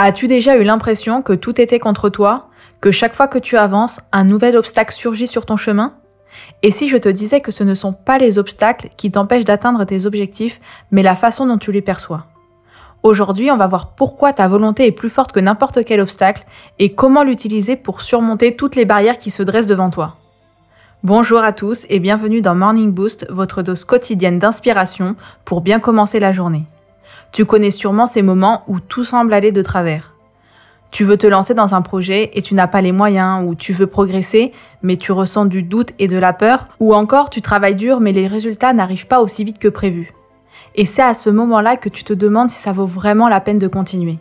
As-tu déjà eu l'impression que tout était contre toi, que chaque fois que tu avances, un nouvel obstacle surgit sur ton chemin? Et si je te disais que ce ne sont pas les obstacles qui t'empêchent d'atteindre tes objectifs, mais la façon dont tu les perçois? Aujourd'hui, on va voir pourquoi ta volonté est plus forte que n'importe quel obstacle et comment l'utiliser pour surmonter toutes les barrières qui se dressent devant toi. Bonjour à tous et bienvenue dans Morning Boost, votre dose quotidienne d'inspiration pour bien commencer la journée. Tu connais sûrement ces moments où tout semble aller de travers. Tu veux te lancer dans un projet et tu n'as pas les moyens, ou tu veux progresser mais tu ressens du doute et de la peur, ou encore tu travailles dur mais les résultats n'arrivent pas aussi vite que prévu. Et c'est à ce moment-là que tu te demandes si ça vaut vraiment la peine de continuer.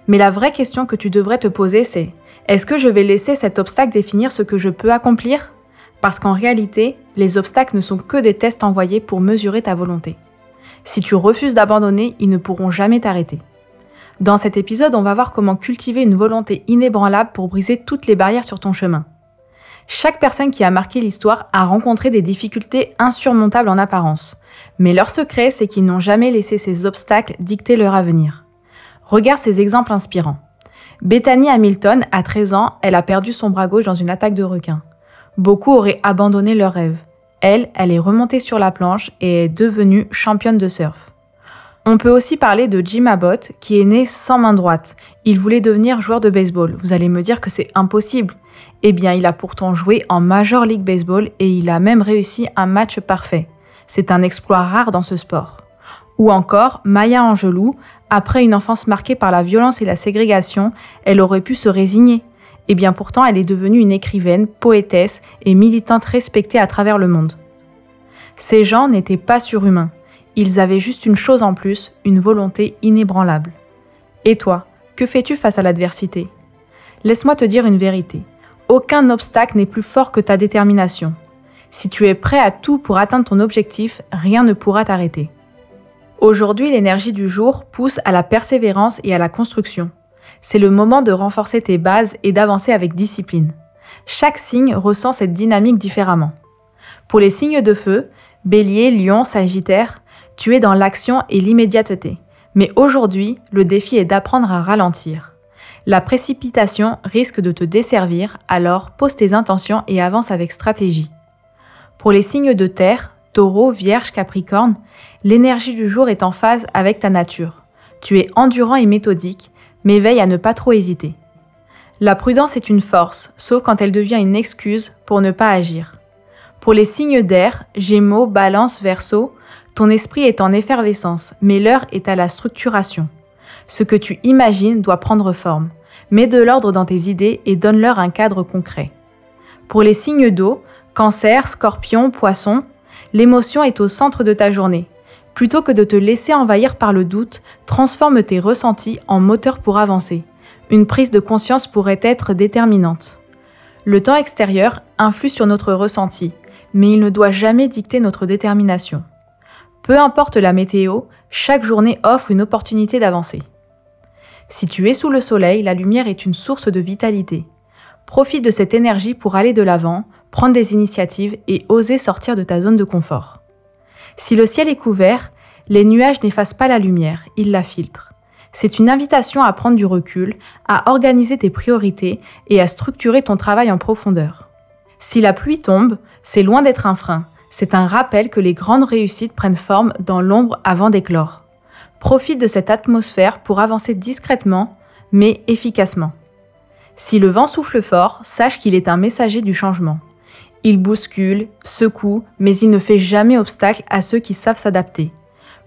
Mais la vraie question que tu devrais te poser c'est: est-ce que je vais laisser cet obstacle définir ce que je peux accomplir? Parce qu'en réalité, les obstacles ne sont que des tests envoyés pour mesurer ta volonté. Si tu refuses d'abandonner, ils ne pourront jamais t'arrêter. Dans cet épisode, on va voir comment cultiver une volonté inébranlable pour briser toutes les barrières sur ton chemin. Chaque personne qui a marqué l'histoire a rencontré des difficultés insurmontables en apparence. Mais leur secret, c'est qu'ils n'ont jamais laissé ces obstacles dicter leur avenir. Regarde ces exemples inspirants. Bethany Hamilton, à 13 ans, elle a perdu son bras gauche dans une attaque de requin. Beaucoup auraient abandonné leur rêve. Elle est remontée sur la planche et est devenue championne de surf. On peut aussi parler de Jim Abbott, qui est né sans main droite. Il voulait devenir joueur de baseball. Vous allez me dire que c'est impossible. Eh bien, il a pourtant joué en Major League Baseball et il a même réussi un match parfait. C'est un exploit rare dans ce sport. Ou encore, Maya Angelou, après une enfance marquée par la violence et la ségrégation, elle aurait pu se résigner. Et bien pourtant, elle est devenue une écrivaine, poétesse et militante respectée à travers le monde. Ces gens n'étaient pas surhumains. Ils avaient juste une chose en plus, une volonté inébranlable. Et toi, que fais-tu face à l'adversité? Laisse-moi te dire une vérité. Aucun obstacle n'est plus fort que ta détermination. Si tu es prêt à tout pour atteindre ton objectif, rien ne pourra t'arrêter. Aujourd'hui, l'énergie du jour pousse à la persévérance et à la construction. C'est le moment de renforcer tes bases et d'avancer avec discipline. Chaque signe ressent cette dynamique différemment. Pour les signes de feu, Bélier, Lion, Sagittaire, tu es dans l'action et l'immédiateté. Mais aujourd'hui, le défi est d'apprendre à ralentir. La précipitation risque de te desservir, alors pose tes intentions et avance avec stratégie. Pour les signes de terre, Taureau, Vierge, Capricorne, l'énergie du jour est en phase avec ta nature. Tu es endurant et méthodique, mais veille à ne pas trop hésiter. La prudence est une force, sauf quand elle devient une excuse pour ne pas agir. Pour les signes d'air, Gémeaux, Balance, Verseau, ton esprit est en effervescence, mais l'heure est à la structuration. Ce que tu imagines doit prendre forme. Mets de l'ordre dans tes idées et donne-leur un cadre concret. Pour les signes d'eau, Cancer, Scorpion, Poisson, l'émotion est au centre de ta journée. Plutôt que de te laisser envahir par le doute, transforme tes ressentis en moteur pour avancer. Une prise de conscience pourrait être déterminante. Le temps extérieur influe sur notre ressenti, mais il ne doit jamais dicter notre détermination. Peu importe la météo, chaque journée offre une opportunité d'avancer. Si tu es sous le soleil, la lumière est une source de vitalité. Profite de cette énergie pour aller de l'avant, prendre des initiatives et oser sortir de ta zone de confort. Si le ciel est couvert, les nuages n'effacent pas la lumière, ils la filtrent. C'est une invitation à prendre du recul, à organiser tes priorités et à structurer ton travail en profondeur. Si la pluie tombe, c'est loin d'être un frein, c'est un rappel que les grandes réussites prennent forme dans l'ombre avant d'éclore. Profite de cette atmosphère pour avancer discrètement, mais efficacement. Si le vent souffle fort, sache qu'il est un messager du changement. Il bouscule, secoue, mais il ne fait jamais obstacle à ceux qui savent s'adapter.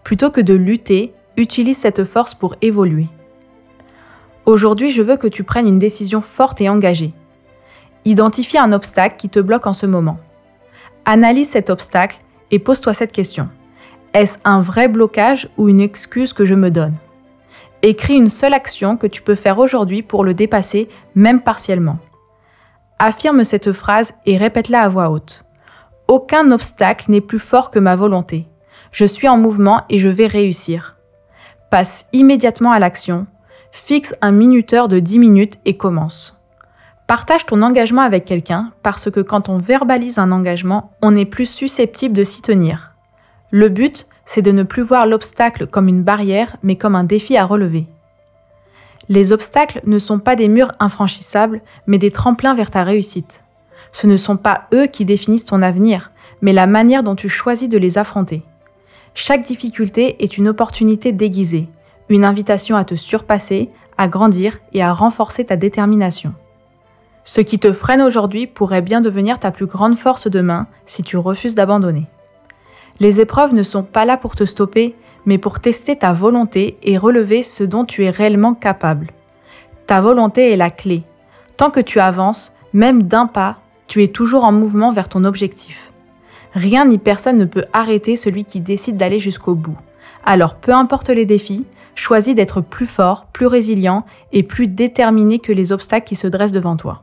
Plutôt que de lutter, utilise cette force pour évoluer. Aujourd'hui, je veux que tu prennes une décision forte et engagée. Identifie un obstacle qui te bloque en ce moment. Analyse cet obstacle et pose-toi cette question. Est-ce un vrai blocage ou une excuse que je me donne? Écris une seule action que tu peux faire aujourd'hui pour le dépasser, même partiellement. Affirme cette phrase et répète-la à voix haute. Aucun obstacle n'est plus fort que ma volonté. Je suis en mouvement et je vais réussir. Passe immédiatement à l'action. Fixe un minuteur de 10 minutes et commence. Partage ton engagement avec quelqu'un parce que quand on verbalise un engagement, on est plus susceptible de s'y tenir. Le but, c'est de ne plus voir l'obstacle comme une barrière, mais comme un défi à relever. Les obstacles ne sont pas des murs infranchissables, mais des tremplins vers ta réussite. Ce ne sont pas eux qui définissent ton avenir, mais la manière dont tu choisis de les affronter. Chaque difficulté est une opportunité déguisée, une invitation à te surpasser, à grandir et à renforcer ta détermination. Ce qui te freine aujourd'hui pourrait bien devenir ta plus grande force demain si tu refuses d'abandonner. Les épreuves ne sont pas là pour te stopper, mais pour tester ta volonté et relever ce dont tu es réellement capable. Ta volonté est la clé. Tant que tu avances, même d'un pas, tu es toujours en mouvement vers ton objectif. Rien ni personne ne peut arrêter celui qui décide d'aller jusqu'au bout. Alors peu importe les défis, choisis d'être plus fort, plus résilient et plus déterminé que les obstacles qui se dressent devant toi.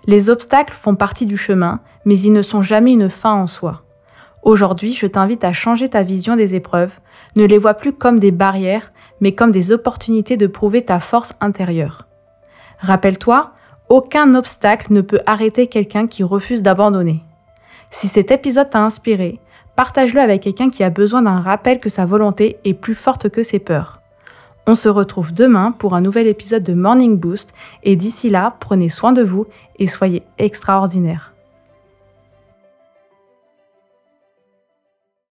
Les obstacles font partie du chemin, mais ils ne sont jamais une fin en soi. Aujourd'hui, je t'invite à changer ta vision des épreuves. Ne les vois plus comme des barrières, mais comme des opportunités de prouver ta force intérieure. Rappelle-toi, aucun obstacle ne peut arrêter quelqu'un qui refuse d'abandonner. Si cet épisode t'a inspiré, partage-le avec quelqu'un qui a besoin d'un rappel que sa volonté est plus forte que ses peurs. On se retrouve demain pour un nouvel épisode de Morning Boost et d'ici là, prenez soin de vous et soyez extraordinaires.